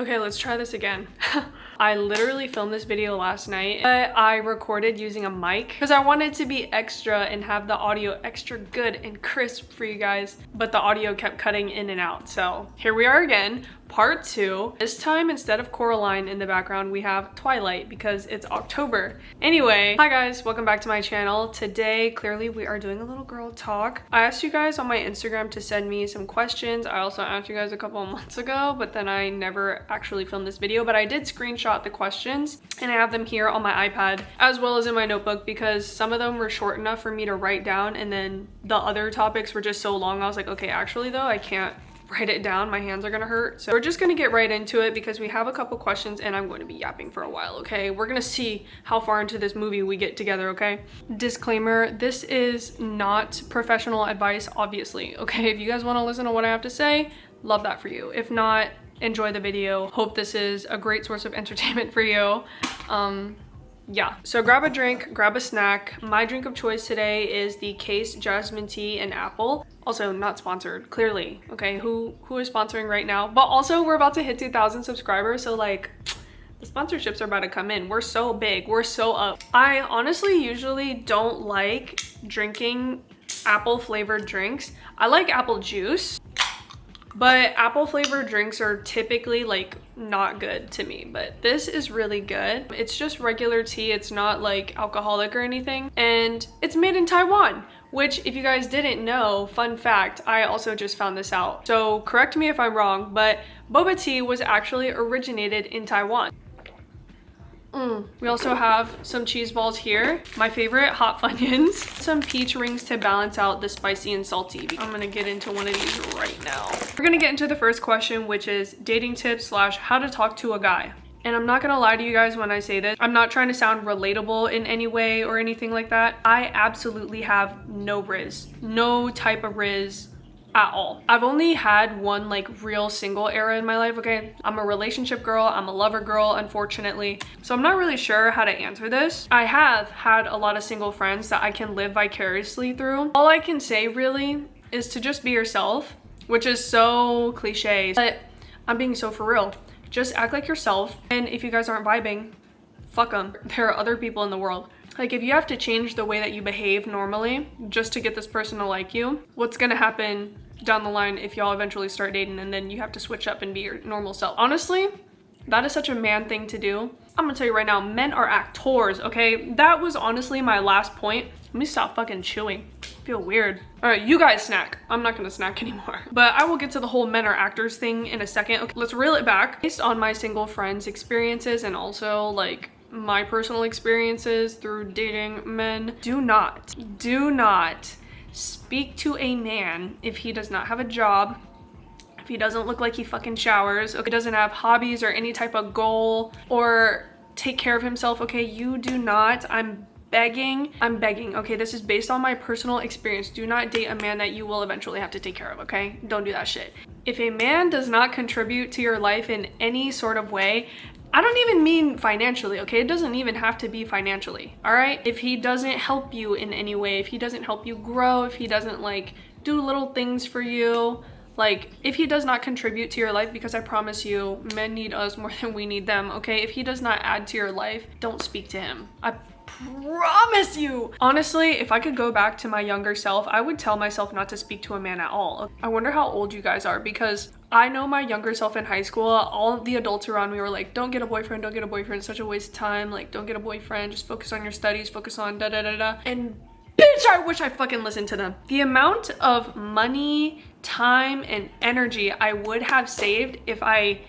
Okay, let's try this again. I literally filmed this video last night, but I recorded using a mic because I wanted to be extra and have the audio extra good and crisp for you guys, but the audio kept cutting in and out. So here we are again, part 2. This time, instead of Coraline in the background, we have Twilight because it's October. Anyway, hi guys, welcome back to my channel. Today, clearly we are doing a little girl talk. I asked you guys on my Instagram to send me some questions. I also asked you guys a couple of months ago, but then I never actually filmed this video, but I did screenshot the questions and I have them here on my iPad as well as in my notebook because some of them were short enough for me to write down, and then the other topics were just so long I was like, okay, actually though, I can't write it down, my hands are gonna hurt. So we're just gonna get right into it because we have a couple questions and I'm going to be yapping for a while, okay? We're gonna see how far into this movie we get together, okay? Disclaimer, this is not professional advice, obviously, okay? If you guys wanna listen to what I have to say, love that for you. If not, enjoy the video. Hope this is a great source of entertainment for you. Yeah, so grab a drink, grab a snack. My drink of choice today is the Case Jasmine Tea and Apple. Also not sponsored, clearly, okay? Who is sponsoring right now? But also we're about to hit 2,000 subscribers, so like the sponsorships are about to come in. We're so big, we're so up. I honestly usually don't like drinking apple flavored drinks. I like apple juice, but apple flavored drinks are typically like not good to me, but this is really good. It's just regular tea. It's not like alcoholic or anything. And it's made in Taiwan, which if you guys didn't know, fun fact, I also just found this out. So correct me if I'm wrong, but boba tea was actually originated in Taiwan. We also have some cheese balls here, my favorite, hot Funyuns, some peach rings to balance out the spicy and salty. I'm gonna get into one of these right now. We're gonna get into the first question, which is dating tips / how to talk to a guy. And I'm not gonna lie to you guys when I say this. I'm not trying to sound relatable in any way or anything like that. I absolutely have no riz, no type of riz at all. I've only had one like real single era in my life, okay? I'm a relationship girl, I'm a lover girl, unfortunately. So I'm not really sure how to answer this. I have had a lot of single friends that I can live vicariously through. All I can say really is to just be yourself, which is so cliche, but I'm being so for real. Just act like yourself, and if you guys aren't vibing, fuck them. There are other people in the world. Like if you have to change the way that you behave normally just to get this person to like you, what's gonna happen down the line if y'all eventually start dating and then you have to switch up and be your normal self? Honestly, that is such a man thing to do. I'm gonna tell you right now, men are actors, okay? That was honestly my last point. Let me stop fucking chewing. I feel weird. All right, you guys snack. I'm not gonna snack anymore. But I will get to the whole men are actors thing in a second. Okay, let's reel it back. Based on my single friends' experiences and also like my personal experiences through dating men, do not speak to a man if he does not have a job, if he doesn't look like he fucking showers, okay, doesn't have hobbies or any type of goal or take care of himself, okay? You do not, I'm begging, okay? This is based on my personal experience. Do not date a man that you will eventually have to take care of, okay? Don't do that shit. If a man does not contribute to your life in any sort of way, I don't even mean financially, okay? It doesn't even have to be financially, all right? If he doesn't help you in any way, if he doesn't help you grow, if he doesn't like do little things for you, like if he does not contribute to your life, because I promise you, men need us more than we need them, okay? If he does not add to your life, don't speak to him. I promise you. Honestly, if I could go back to my younger self, I would tell myself not to speak to a man at all. I wonder how old you guys are, because I know my younger self in high school, all the adults around me were like, don't get a boyfriend, don't get a boyfriend, it's such a waste of time, like don't get a boyfriend, just focus on your studies, focus on da da da da. And bitch, I wish I fucking listened to them. The amount of money, time, and energy I would have saved if I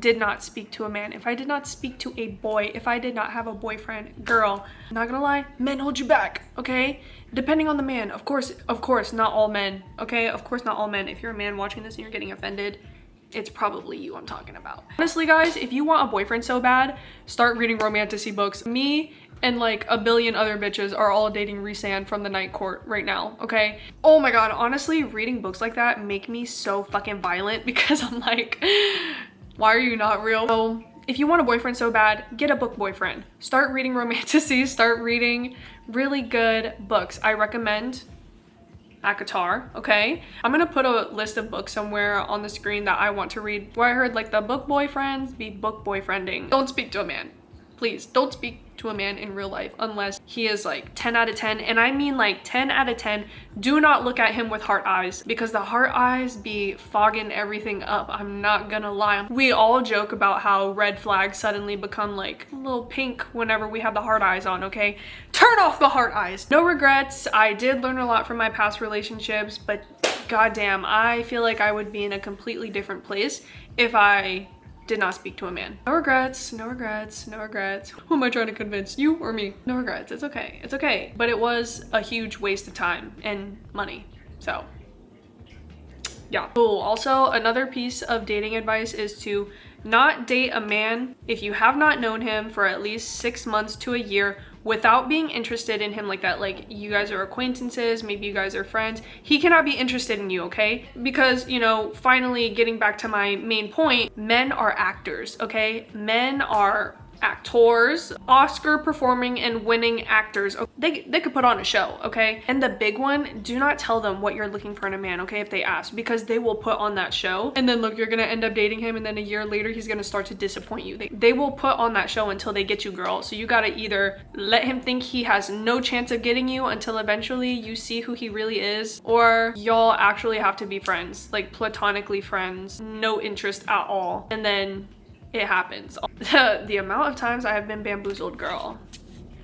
did not speak to a man, if I did not speak to a boy, if I did not have a boyfriend. Girl, I'm not gonna lie, men hold you back, okay? Depending on the man, of course, not all men, okay? Of course, not all men. If you're a man watching this and you're getting offended, it's probably you I'm talking about. Honestly, guys, if you want a boyfriend so bad, start reading romantasy books. Me and like a billion other bitches are all dating Rhysand from the Night Court right now, okay? Oh my god, honestly, reading books like that make me so fucking violent because I'm like, why are you not real? So if you want a boyfriend so bad, get a book boyfriend. Start reading romantasy, start reading really good books. I recommend ACOTAR, okay? I'm gonna put a list of books somewhere on the screen that I want to read, where I heard like the book boyfriends be book boyfriending. Don't speak to a man. Please, don't speak to a man in real life unless he is like 10 out of 10. And I mean like 10 out of 10. Do not look at him with heart eyes, because the heart eyes be fogging everything up. I'm not gonna lie. We all joke about how red flags suddenly become like a little pink whenever we have the heart eyes on, okay? Turn off the heart eyes. No regrets. I did learn a lot from my past relationships, but goddamn, I feel like I would be in a completely different place if I did not speak to a man. No regrets, no regrets, no regrets. Who am I trying to convince, you or me? No regrets, it's okay, it's okay. But it was a huge waste of time and money, so yeah. Oh, also another piece of dating advice is to not date a man if you have not known him for at least 6 months to a year without being interested in him like that. Like, you guys are acquaintances, maybe you guys are friends. He cannot be interested in you, okay? Because, you know, finally getting back to my main point, men are actors, okay? Men are actors, Oscar performing and winning actors. They could put on a show, okay? And the big one, do not tell them what you're looking for in a man, okay, if they ask, because they will put on that show, and then look, you're gonna end up dating him, and then a year later he's gonna start to disappoint you. They will put on that show until they get you, girl. So you gotta either let him think he has no chance of getting you until eventually you see who he really is, or y'all actually have to be friends, like platonically friends, no interest at all, and then it happens. The amount of times I have been bamboozled, girl.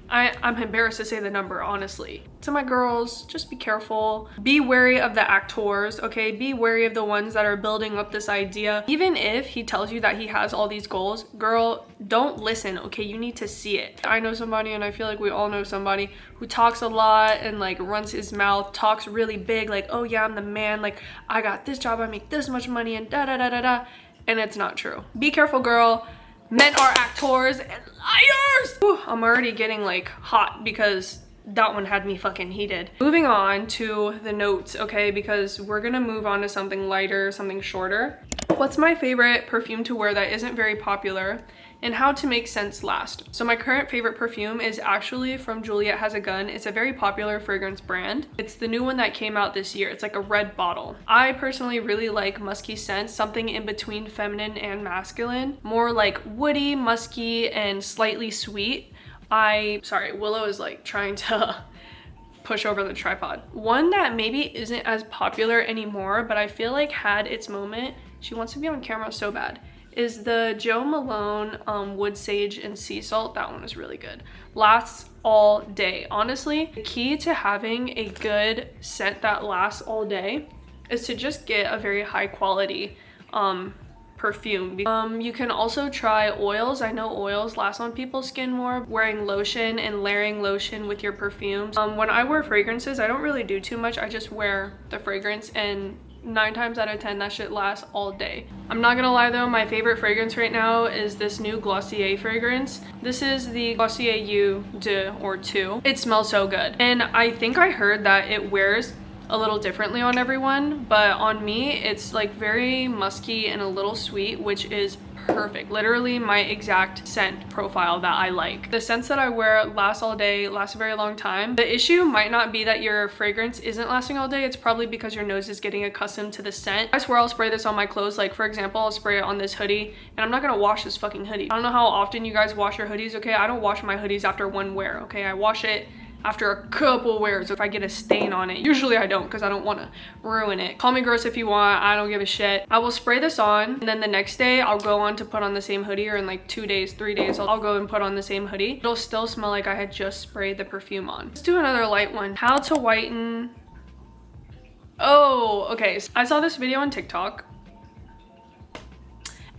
I'm embarrassed to say the number, honestly. To my girls, just be careful. Be wary of the actors, okay? Be wary of the ones that are building up this idea. Even if he tells you that he has all these goals, girl, don't listen, okay? You need to see it. I know somebody, and I feel like we all know somebody, who talks a lot and like runs his mouth, talks really big, like, oh yeah, I'm the man, like I got this job, I make this much money, and da da da da da. And it's not true. Be careful, girl. Men are actors and liars. Whew, I'm already getting like hot because that one had me fucking heated. Moving on to the notes, okay, because we're gonna move on to something lighter, something shorter. What's my favorite perfume to wear that isn't very popular, and how to make scents last? So my current favorite perfume is actually from Juliet Has a Gun. It's a very popular fragrance brand. It's the new one that came out this year. It's like a red bottle. I personally really like musky scents, something in between feminine and masculine, more like woody, musky, and slightly sweet. Sorry, Willow is like trying to push over the tripod. One that maybe isn't as popular anymore, but I feel like had its moment, she wants to be on camera so bad, is the Jo Malone Wood Sage and Sea Salt. That one is really good. Lasts all day. Honestly, the key to having a good scent that lasts all day is to just get a very high quality perfume. You can also try oils. I know oils last on people's skin more. Wearing lotion and layering lotion with your perfumes. When I wear fragrances, I don't really do too much. I just wear the fragrance, and 9 times out of 10 that shit lasts all day. I'm not gonna lie though, my favorite fragrance right now is this new Glossier fragrance. This is the Glossier Eau de or 2. It smells so good, and I think I heard that it wears a little differently on everyone, but on me it's like very musky and a little sweet, which is perfect. Literally my exact scent profile that I like. The scents that I wear last all day, last a very long time. The issue might not be that your fragrance isn't lasting all day, it's probably because your nose is getting accustomed to the scent. I swear I'll spray this on my clothes. Like for example, I'll spray it on this hoodie, and I'm not gonna wash this fucking hoodie. I don't know how often you guys wash your hoodies, okay? I don't wash my hoodies after one wear, okay? I wash it after a couple wears if I get a stain on it. Usually I don't, because I don't want to ruin it. Call me gross if you want, I don't give a shit. I will spray this on, and then the next day I'll go on to put on the same hoodie, or in like 2 days, 3 days, I'll go and put on the same hoodie. It'll still smell like I had just sprayed the perfume on. Let's do another light one. How to whiten. Oh, okay. So I saw this video on TikTok,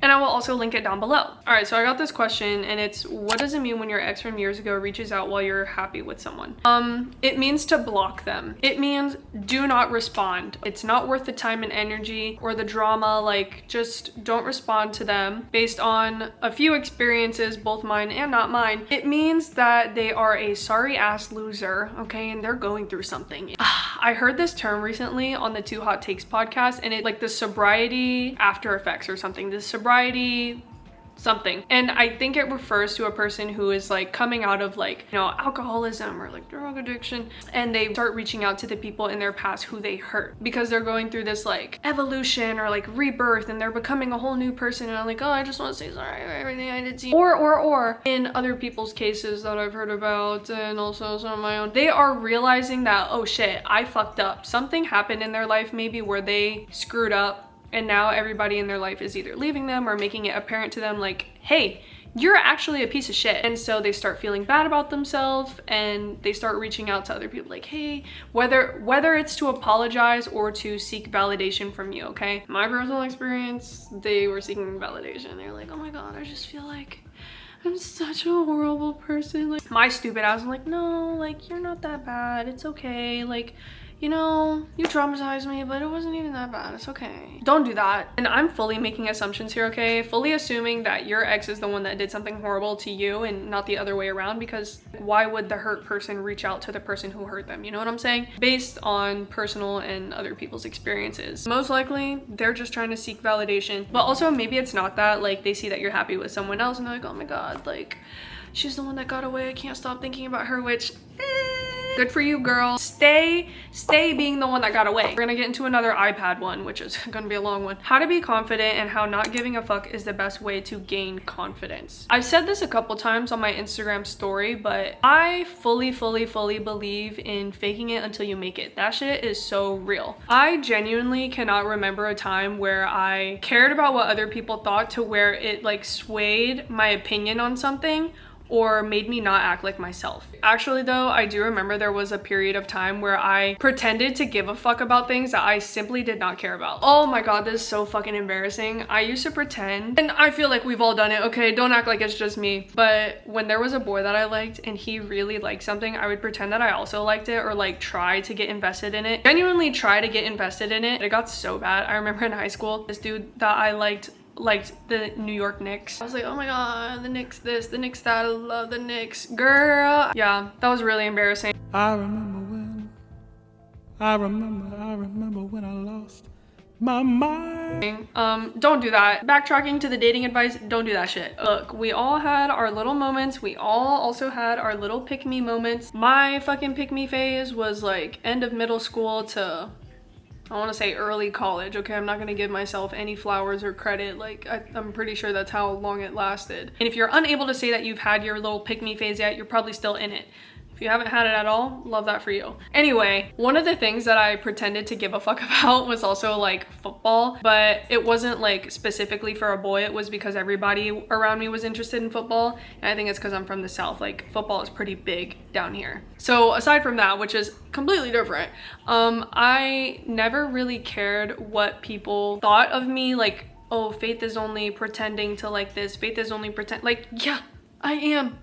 and I will also link it down below. All right, so I got this question, and it's, what does it mean when your ex from years ago reaches out while you're happy with someone? It means to block them. It means do not respond. It's not worth the time and energy or the drama. Like, just don't respond to them based on a few experiences, both mine and not mine. It means that they are a sorry ass loser, okay, and they're going through something. I heard this term recently on the Too Hot Takes podcast, and it's like the sobriety after effects or something. The sobriety something. And I think it refers to a person who is like coming out of like, you know, alcoholism or like drug addiction, and they start reaching out to the people in their past who they hurt because they're going through this like evolution or like rebirth, and they're becoming a whole new person, and I'm like, oh, I just want to say sorry for everything I did to you. Or in other people's cases that I've heard about, and also some of my own, they are realizing that, oh shit, I fucked up. Something happened in their life maybe where they screwed up, and now everybody in their life is either leaving them or making it apparent to them like, hey, you're actually a piece of shit. And so they start feeling bad about themselves, and they start reaching out to other people like, hey, whether it's to apologize or to seek validation from you, okay? My personal experience, they were seeking validation. They're like, oh my God, I just feel like I'm such a horrible person. Like, my stupid ass, I'm like, no, like, you're not that bad. It's okay. Like, you know, you traumatized me, but it wasn't even that bad. It's okay. Don't do that. And I'm fully making assumptions here, okay? Fully assuming that your ex is the one that did something horrible to you and not the other way around, because why would the hurt person reach out to the person who hurt them? You know what I'm saying? Based on personal and other people's experiences. Most likely, they're just trying to seek validation. But also, maybe it's not that. Like, they see that you're happy with someone else and they're like, oh my God, like, she's the one that got away. I can't stop thinking about her, which... good for you, girl. Stay being the one that got away. We're gonna get into another iPad one, which is gonna be a long one. How to be confident and how not giving a fuck is the best way to gain confidence. I've said this a couple times on my Instagram story, but I fully believe in faking it until you make it. That shit is so real. I genuinely cannot remember a time where I cared about what other people thought to where it like swayed my opinion on something or made me not act like myself. Actually though, I do remember there was a period of time where I pretended to give a fuck about things that I simply did not care about. Oh my God, this is so fucking embarrassing. I used to pretend, and I feel like we've all done it, okay? Don't act like it's just me. But when there was a boy that I liked and he really liked something, I would pretend that I also liked it, or like try to get invested in it. Genuinely try to get invested in it. It got so bad. I remember in high school, this dude that I liked the New York Knicks. I was like, oh my God, the Knicks this, the Knicks that, I love the Knicks. Girl. Yeah, that was really embarrassing. I remember when I lost my mind. Don't do that. Backtracking to the dating advice, don't do that shit. Look, we all had our little moments. We all also had our little pick-me moments. My fucking pick-me phase was like end of middle school to, I want to say early college, okay? I'm not going to give myself any flowers or credit. Like, I'm pretty sure that's how long it lasted. And if you're unable to say that you've had your little pick-me phase yet, you're probably still in it. If you haven't had it at all, love that for you. Anyway, one of the things that I pretended to give a fuck about was also like football, but it wasn't like specifically for a boy. It was because everybody around me was interested in football. And I think it's because I'm from the South. Like, football is pretty big down here. So aside from that, which is completely different, I never really cared what people thought of me. Like, oh, Faith is only pretending to like this. Faith is only like, yeah, I am.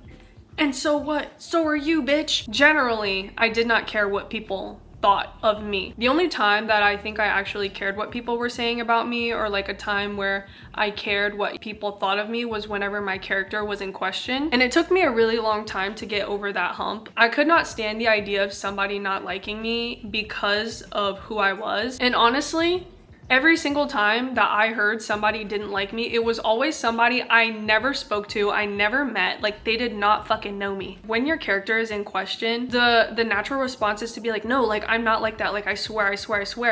And so what? So are you, bitch. Generally, I did not care what people thought of me. The only time that I think I actually cared what people were saying about me, or like a time where I cared what people thought of me, was whenever my character was in question. And it took me a really long time to get over that hump. I could not stand the idea of somebody not liking me because of who I was. And honestly, every single time that I heard somebody didn't like me, it was always somebody I never spoke to, I never met. Like, they did not fucking know me. When your character is in question, the natural response is to be like, no, like, I'm not like that. Like, I swear.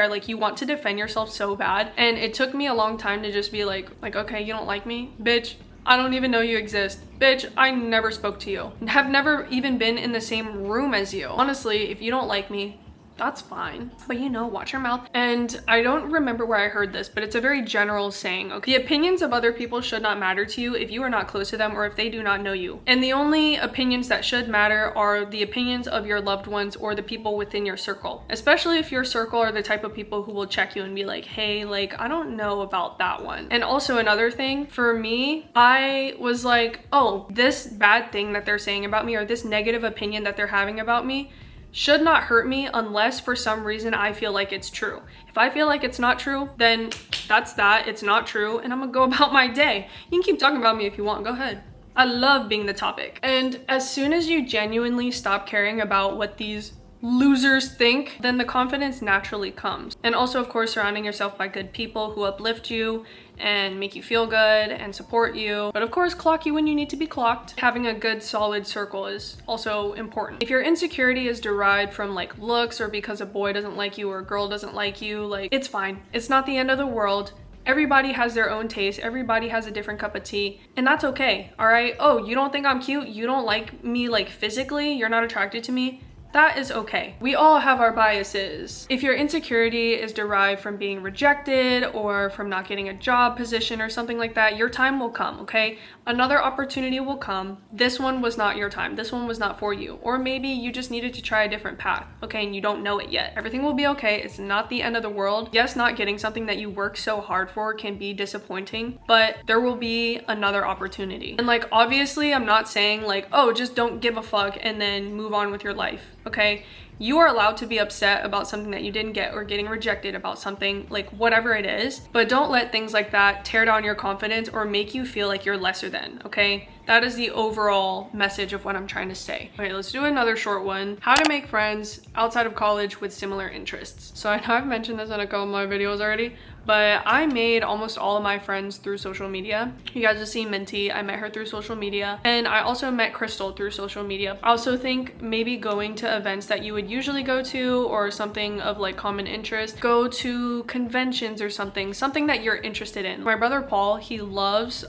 Like, you want to defend yourself so bad. And it took me a long time to just be like, okay, you don't like me? Bitch, I don't even know you exist. Bitch, I never spoke to you. Have never even been in the same room as you. Honestly, if you don't like me, that's fine. But you know, watch your mouth. And I don't remember where I heard this, but it's a very general saying, okay? The opinions of other people should not matter to you if you are not close to them or if they do not know you. And the only opinions that should matter are the opinions of your loved ones or the people within your circle. Especially if your circle are the type of people who will check you and be like, hey, like, I don't know about that one. And also another thing, for me, I was like, oh, this bad thing that they're saying about me, or this negative opinion that they're having about me, should not hurt me unless for some reason I feel like it's true. If I feel like it's not true, then that's that. It's not true, and I'm gonna go about my day. You can keep talking about me if you want. Go ahead. I love being the topic. And as soon as you genuinely stop caring about what these losers think, then the confidence naturally comes. And also, of course, surrounding yourself by good people who uplift you and make you feel good and support you, but of course clock you when you need to be clocked. Having a good solid circle is also important. If your insecurity is derived from like looks or because a boy doesn't like you or a girl doesn't like you, like it's fine. It's not the end of the world. Everybody has their own taste. Everybody has a different cup of tea, and that's okay. All right. Oh, you don't think I'm cute? You don't like me like physically? You're not attracted to me? That is okay. We all have our biases. If your insecurity is derived from being rejected or from not getting a job position or something like that, your time will come, okay? Another opportunity will come. This one was not your time. This one was not for you. Or maybe you just needed to try a different path, okay? And you don't know it yet. Everything will be okay. It's not the end of the world. Yes, not getting something that you work so hard for can be disappointing, but there will be another opportunity. And like, obviously, I'm not saying like, oh, just don't give a fuck and then move on with your life. Okay, you are allowed to be upset about something that you didn't get or getting rejected about something, like whatever it is, but don't let things like that tear down your confidence or make you feel like you're lesser than, okay? That is the overall message of what I'm trying to say. Okay, let's do another short one. How to make friends outside of college with similar interests. So I know I've mentioned this in a couple of my videos already, but I made almost all of my friends through social media. You guys have seen Minty. I met her through social media. And I also met Crystal through social media. I also think maybe going to events that you would usually go to or something of like common interest. Go to conventions or something that you're interested in. My brother Paul, he loves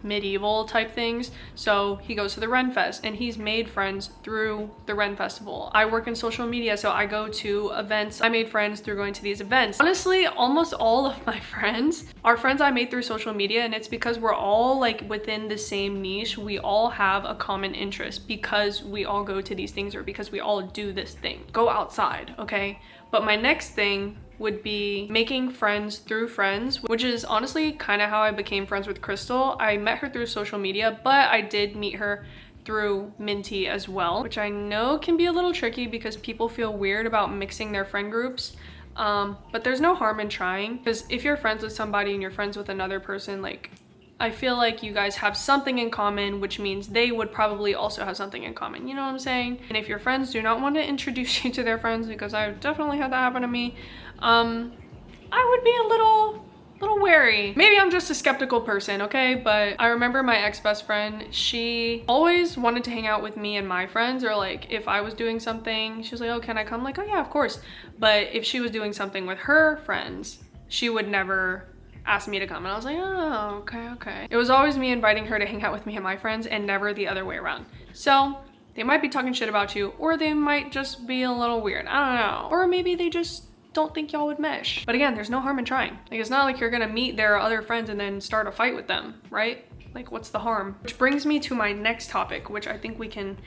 medieval type things. So he goes to the Ren Fest and he's made friends through the Ren Festival. I work in social media, so I go to events. I made friends through going to these events. Honestly, almost all of my friends are friends I made through social media, and it's because we're all like within the same niche. We all have a common interest because we all go to these things or because we all do this thing. Go outside, okay? But my next thing would be making friends through friends, which is honestly kind of how I became friends with Crystal. I met her through social media, but I did meet her through Minty as well, which I know can be a little tricky because people feel weird about mixing their friend groups. But there's no harm in trying, because if you're friends with somebody and you're friends with another person, like I feel like you guys have something in common, which means they would probably also have something in common. You know what I'm saying? And if your friends do not want to introduce you to their friends, because I've definitely had that happen to me, I would be a little wary. Maybe I'm just a skeptical person, okay? But I remember my ex-best friend, she always wanted to hang out with me and my friends, or like if I was doing something, she was like, oh, can I come? Like, oh yeah, of course. But if she was doing something with her friends, she would never ask me to come. And I was like, oh, okay. It was always me inviting her to hang out with me and my friends and never the other way around. So they might be talking shit about you, or they might just be a little weird. I don't know. Or maybe they just don't think y'all would mesh. But again, there's no harm in trying. Like, it's not like you're gonna meet their other friends and then start a fight with them, right? Like, what's the harm? Which brings me to my next topic, which I think we can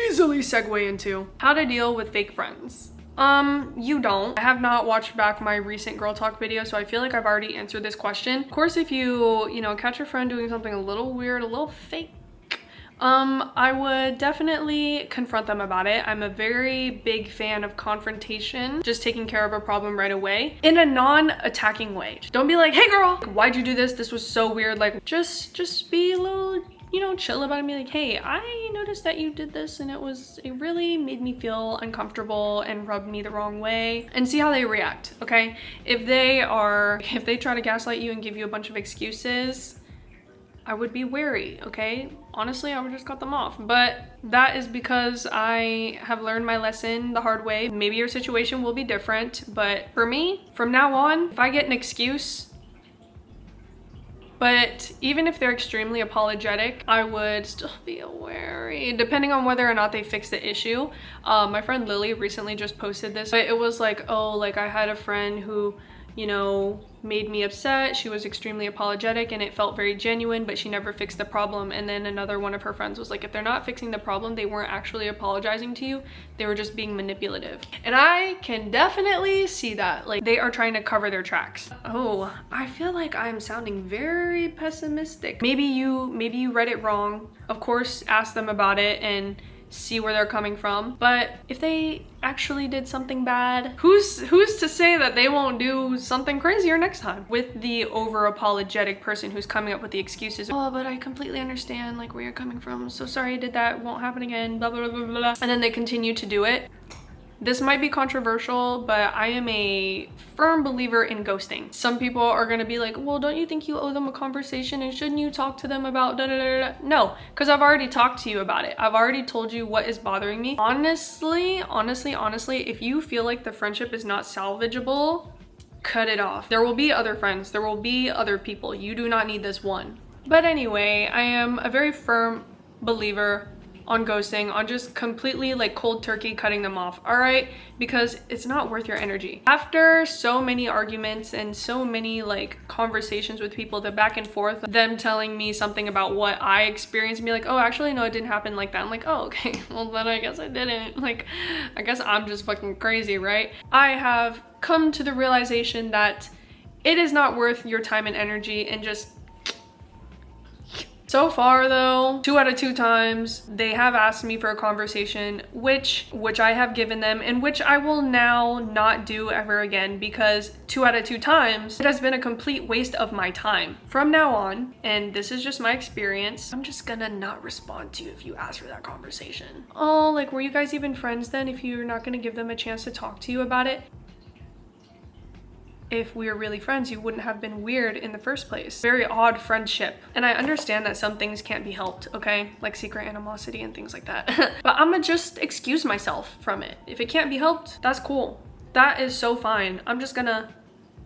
easily segue into. How to deal with fake friends. You don't. I have not watched back my recent girl talk video, so I feel like I've already answered this question. Of course, if you know, catch your friend doing something a little weird, a little fake, I would definitely confront them about it. I'm a very big fan of confrontation, just taking care of a problem right away in a non-attacking way. Don't be like, hey girl, why'd you do this? This was so weird. Like, just be a little, you know, chill about it and be like, hey, I noticed that you did this and it really made me feel uncomfortable and rubbed me the wrong way, and see how they react, okay? If they try to gaslight you and give you a bunch of excuses, I would be wary, okay? Honestly, I would just cut them off. But that is because I have learned my lesson the hard way. Maybe your situation will be different, but for me, from now on, if I get an excuse, but even if they're extremely apologetic, I would still be wary, depending on whether or not they fix the issue. My friend Lily recently just posted this, but it was like, oh, like I had a friend who, you know, made me upset. She was extremely apologetic and it felt very genuine, but she never fixed the problem. And then another one of her friends was like, if they're not fixing the problem, they weren't actually apologizing to you. They were just being manipulative. And I can definitely see that. Like, they are trying to cover their tracks. Oh, I feel like I'm sounding very pessimistic. Maybe you read it wrong. Of course, ask them about it and see where they're coming from. But if they actually did something bad, who's to say that they won't do something crazier next time? With the over apologetic person who's coming up with the excuses, oh, but I completely understand like where you're coming from, so sorry I did that, won't happen again, blah blah blah blah blah, and then they continue to do it. This might be controversial, but I am a firm believer in ghosting. Some people are gonna be like, well, don't you think you owe them a conversation and shouldn't you talk to them about da da da da? No, because I've already talked to you about it. I've already told you what is bothering me. Honestly, if you feel like the friendship is not salvageable, cut it off. There will be other friends. There will be other people. You do not need this one. But anyway, I am a very firm believer on ghosting, on just completely like cold turkey cutting them off, all right? Because it's not worth your energy. After so many arguments and so many like conversations with people, the back and forth, them telling me something about what I experienced, me like, oh, actually, no, it didn't happen like that. I'm like, oh, okay, well then I guess I didn't. Like, I guess I'm just fucking crazy, right? I have come to the realization that it is not worth your time and energy, and just so far though, 2 out of 2 times, they have asked me for a conversation, which I have given them, and which I will now not do ever again, because 2 out of 2 times, it has been a complete waste of my time. From now on, and this is just my experience, I'm just gonna not respond to you if you ask for that conversation. Oh, like, were you guys even friends then if you're not gonna give them a chance to talk to you about it? If we were really friends, you wouldn't have been weird in the first place. Very odd friendship. And I understand that some things can't be helped, okay? Like secret animosity and things like that. But I'ma just excuse myself from it. If it can't be helped, that's cool. That is so fine. I'm just gonna,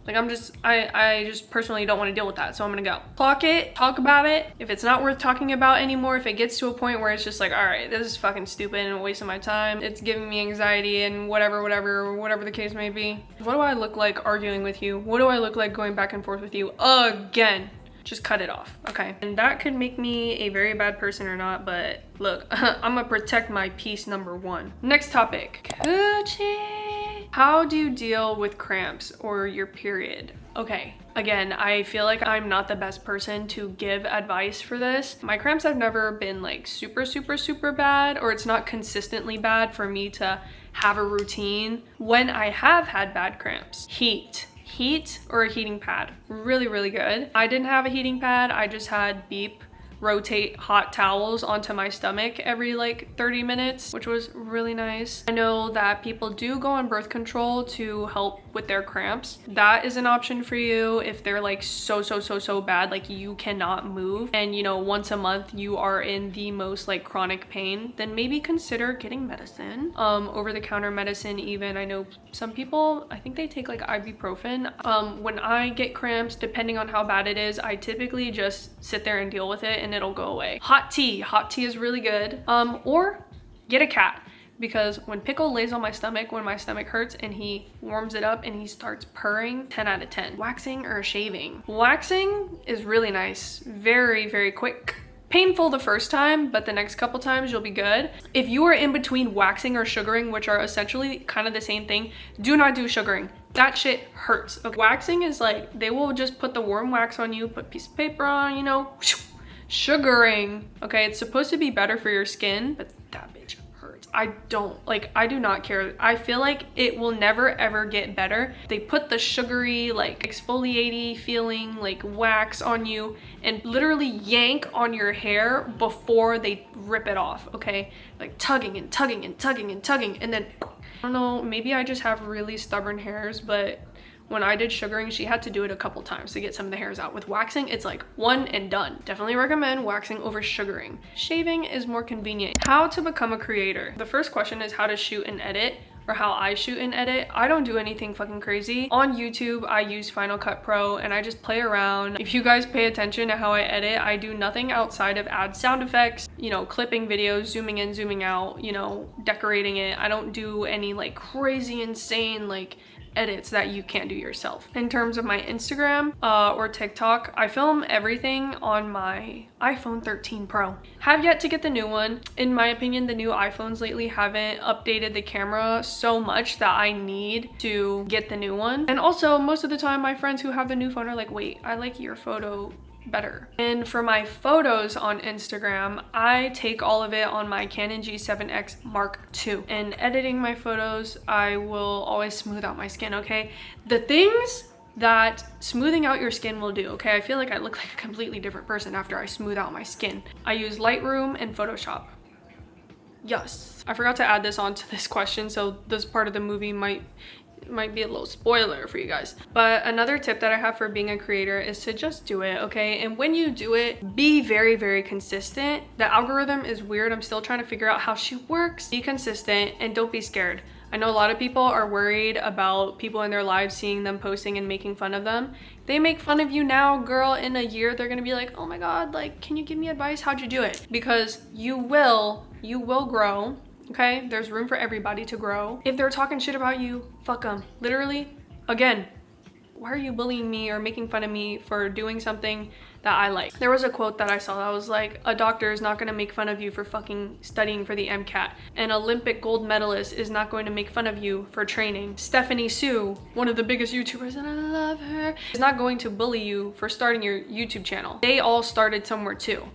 like, I just personally don't want to deal with that, so I'm gonna go. Clock it, talk about it. If it's not worth talking about anymore, if it gets to a point where it's just like, all right, this is fucking stupid and a waste of my time, it's giving me anxiety and whatever the case may be. What do I look like arguing with you? What do I look like going back and forth with you again? Just cut it off, okay? And that could make me a very bad person or not, but look, I'm gonna protect my peace, #1. Next topic. Coochie. How do you deal with cramps or your period? Okay, again, I feel like I'm not the best person to give advice for this. My cramps have never been like super bad, or it's not consistently bad for me to have a routine. When I have had bad cramps, heat or a heating pad, really good. I didn't have a heating pad, I just had Beep rotate hot towels onto my stomach every like 30 minutes, which was really nice. I know that people do go on birth control to help with their cramps. That is an option for you if they're like so bad, like you cannot move, and you know, once a month you are in the most like chronic pain, then maybe consider getting medicine, over-the-counter medicine even. I know some people, I think they take like ibuprofen. When I get cramps, depending on how bad it is, I typically just sit there and deal with it and it'll go away. Hot tea is really good. Or get a cat, because when Pickle lays on my stomach when my stomach hurts and he warms it up and he starts purring, 10 out of 10. Waxing or shaving? Waxing is really nice, very quick. Painful the first time, but the next couple times you'll be good. If you are in between waxing or sugaring, which are essentially kind of the same thing, do not do sugaring. That shit hurts. Okay. Waxing is like, they will just put the warm wax on you, put a piece of paper on, you know. Sugaring, okay, it's supposed to be better for your skin, but that bitch hurts. I do not care. I feel like it will never ever get better. They put the sugary, like exfoliating feeling like wax on you and literally yank on your hair before they rip it off, okay? Like tugging and tugging and tugging and tugging, and then, I don't know, maybe I just have really stubborn hairs, but when I did sugaring, she had to do it a couple times to get some of the hairs out. With waxing, it's like one and done. Definitely recommend waxing over sugaring. Shaving is more convenient. How to become a creator? The first question is how to shoot and edit, or how I shoot and edit. I don't do anything fucking crazy. On YouTube, I use Final Cut Pro and I just play around. If you guys pay attention to how I edit, I do nothing outside of add sound effects, you know, clipping videos, zooming in, zooming out, you know, decorating it. I don't do any like crazy, insane, like edits that you can't do yourself. In terms of my Instagram or TikTok, I film everything on my iPhone 13 Pro. Have yet to get the new one. In my opinion, the new iPhones lately haven't updated the camera so much that I need to get the new one. And also, most of the time, my friends who have the new phone are like, wait, I like your photo better. And for my photos on Instagram, I take all of it on my Canon G7X Mark II. And editing my photos, I will always smooth out my skin, okay? The things that smoothing out your skin will do, okay? I feel like I look like a completely different person after I smooth out my skin. I use Lightroom and Photoshop. Yes. I forgot to add this onto this question, so this part of the movie might be a little spoiler for you guys. But another tip that I have for being a creator is to just do it, okay? And when you do it, be very, very consistent. The algorithm is weird. I'm still trying to figure out how she works. Be consistent and don't be scared. I know a lot of people are worried about people in their lives seeing them posting and making fun of them. If they make fun of you now, girl, in a year, they're gonna be like, oh my God, like, can you give me advice? How'd you do it? Because you will grow. Okay, there's room for everybody to grow. If they're talking shit about you, fuck them. Literally, again, why are you bullying me or making fun of me for doing something that I like? There was a quote that I saw that was like, a doctor is not gonna make fun of you for fucking studying for the MCAT. An Olympic gold medalist is not going to make fun of you for training. Stephanie Sue, one of the biggest YouTubers, and I love her, is not going to bully you for starting your YouTube channel. They all started somewhere too.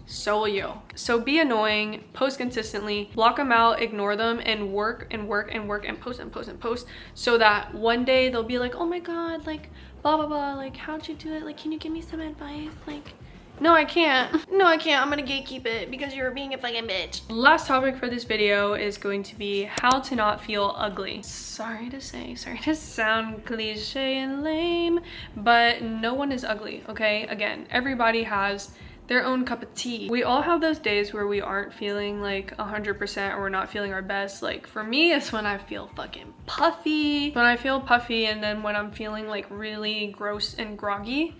So will you. So be annoying, post consistently, block them out, ignore them, and work and work and work and post and post and post, so that one day they'll be like, oh my God, like, blah, blah, blah, like, how'd you do it? Like, can you give me some advice? Like, no, I can't. No, I can't. I'm gonna gatekeep it because you're being a fucking bitch. Last topic for this video is going to be how to not feel ugly. Sorry to say, sorry to sound cliche and lame, but no one is ugly, okay? Again, everybody has their own cup of tea. We all have those days where we aren't feeling like 100% or we're not feeling our best. Like for me, it's when I feel fucking puffy. When I feel puffy, and then when I'm feeling like really gross and groggy.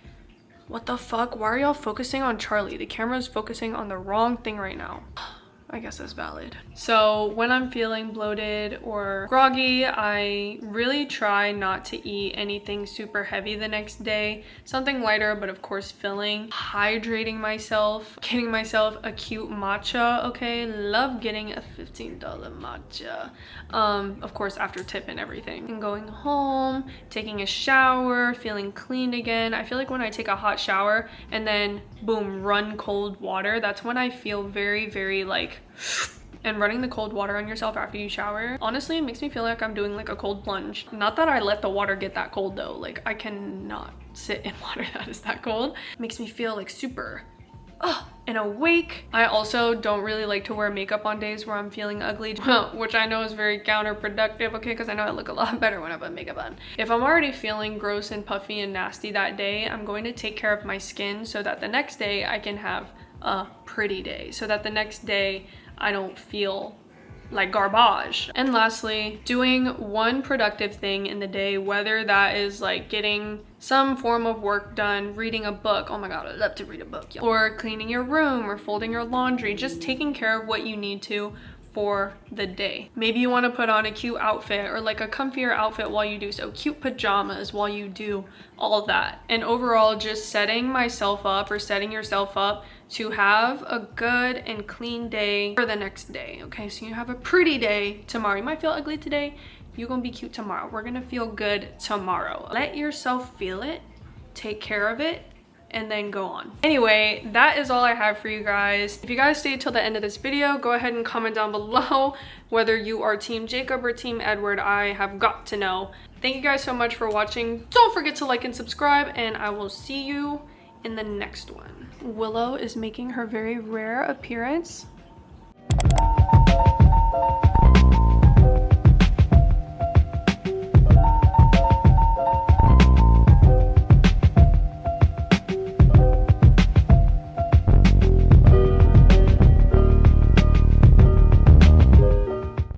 What the fuck? Why are y'all focusing on Charlie? The camera's focusing on the wrong thing right now. I guess that's valid. So when I'm feeling bloated or groggy, I really try not to eat anything super heavy the next day. Something lighter, but of course filling. Hydrating myself, getting myself a cute matcha, okay? Love getting a $15 matcha. Of course after tip and everything. And going home, taking a shower, feeling clean again. I feel like when I take a hot shower and then boom, run cold water, that's when I feel very, very like, and running the cold water on yourself after you shower, honestly, it makes me feel like I'm doing like a cold plunge. Not that I let the water get that cold though. Like I cannot sit in water that is that cold. It makes me feel like super and awake. I also don't really like to wear makeup on days where I'm feeling ugly, which I know is very counterproductive, okay, because I know I look a lot better when I put makeup on. If I'm already feeling gross and puffy and nasty that day, I'm going to take care of my skin so that the next day I can have a pretty day, so that the next day I don't feel like garbage. And lastly, doing one productive thing in the day, whether that is like getting some form of work done, reading a book. Oh my God, I love to read a book. Yeah. Or cleaning your room or folding your laundry, just taking care of what you need to for the day. Maybe you want to put on a cute outfit or like a comfier outfit while you do so, cute pajamas while you do all that. And overall, just setting myself up or setting yourself up to have a good and clean day for the next day. Okay, so you have a pretty day tomorrow. You might feel ugly today, you're gonna be cute tomorrow. We're gonna feel good tomorrow. Let yourself feel it, take care of it, and then go on. Anyway, that is all I have for you guys. If you guys stayed till the end of this video, go ahead and comment down below whether you are Team Jacob or Team Edward. I have got to know. Thank you guys so much for watching. Don't forget to like and subscribe, and I will see you in the next one. Willow is making her very rare appearance.